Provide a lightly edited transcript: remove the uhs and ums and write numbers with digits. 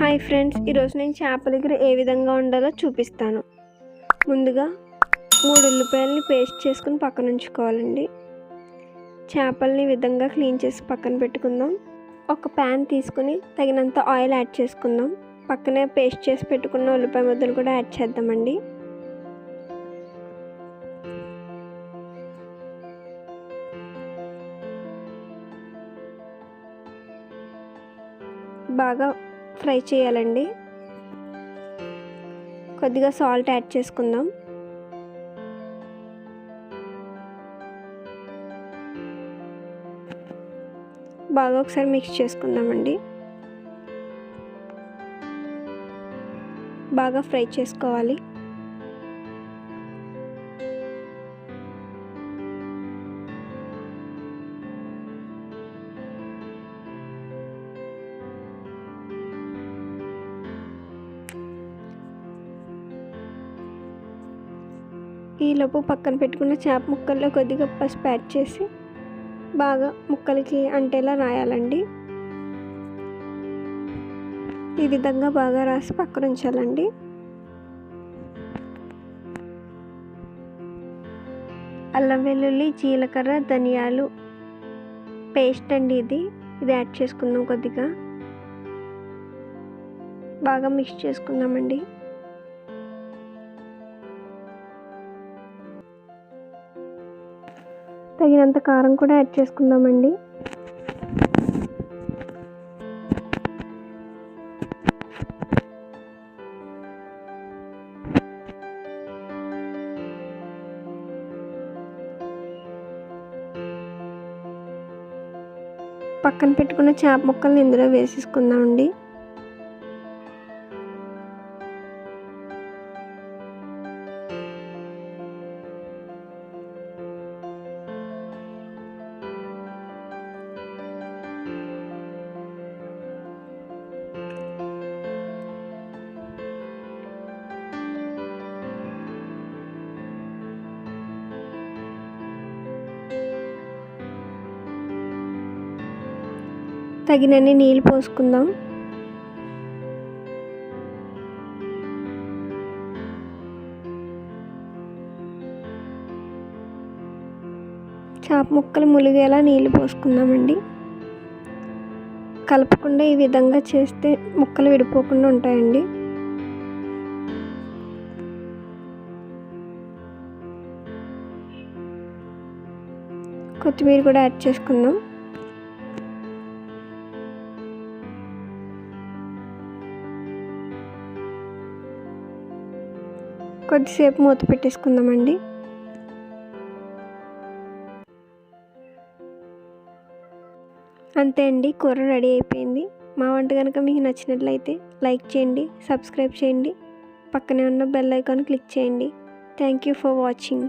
Hi friends, ఈరోజు నేను చేపల ఇగురు ఏ విధంగా ఉండాలో చూపిస్తాను. ముందుగా 3 ఉల్లిపాయలని పేస్ట్ చేసుకుని పక్కన ఉంచుకోవాలండి. చేపల్ని ఈ విధంగా క్లీన్ చేసి పక్కన పెట్టుకుందాం. ఒక ప్యాన్ తీసుకుని తగినంత ఆయిల్ యాడ్ చేసుకుందాం. పక్కనే పేస్ట్ చేసి పెట్టుకున్న ఉల్లిపాయ ముద్దలు కూడా యాడ్ చేద్దామండి. బాగా ఫ్రై చేయాలండి. కొద్దిగా సాల్ట్ యాడ్ చేసుకుందాం. బాగా ఒకసారి మిక్స్ చేసుకుందామండి. బాగా ఫ్రై చేసుకోవాలి. ఈలోపు పక్కన పెట్టుకున్న చేప ముక్కల్లో కొద్దిగా పసుపు యాడ్ చేసి బాగా ముక్కలకి అంటేలా రాయాలండి. ఈ విధంగా బాగా రాసి పక్కన ఉంచాలండి. అల్లం వెల్లుల్లి జీలకర్ర ధనియాలు పేస్ట్ అండి. ఇది యాడ్ చేసుకుందాం. కొద్దిగా బాగా మిక్స్ చేసుకుందామండి. తగినంత కారం కూడా యాడ్ చేసుకుందామండి. పక్కన పెట్టుకున్న చేప ముక్కల్ని ఇందులో వేసేసుకుందామండి. తగినన్ని నీళ్ళు పోసుకుందాం. చేప ముక్కలు ములిగేలా నీళ్ళు పోసుకుందామండి. కలపకుండా ఈ విధంగా చేస్తే ముక్కలు విడిపోకుండా ఉంటాయండి. కొత్తిమీర కూడా యాడ్ చేసుకుందాం. కొద్దిసేపు మూత పెట్టేసుకుందామండి. అంతే అండి, కూర రెడీ అయిపోయింది. మా వంట కనుక మీకు నచ్చినట్లయితే లైక్ చేయండి, సబ్స్క్రైబ్ చేయండి, పక్కనే ఉన్న బెల్ ఐకాన్ క్లిక్ చేయండి. Thank you for watching.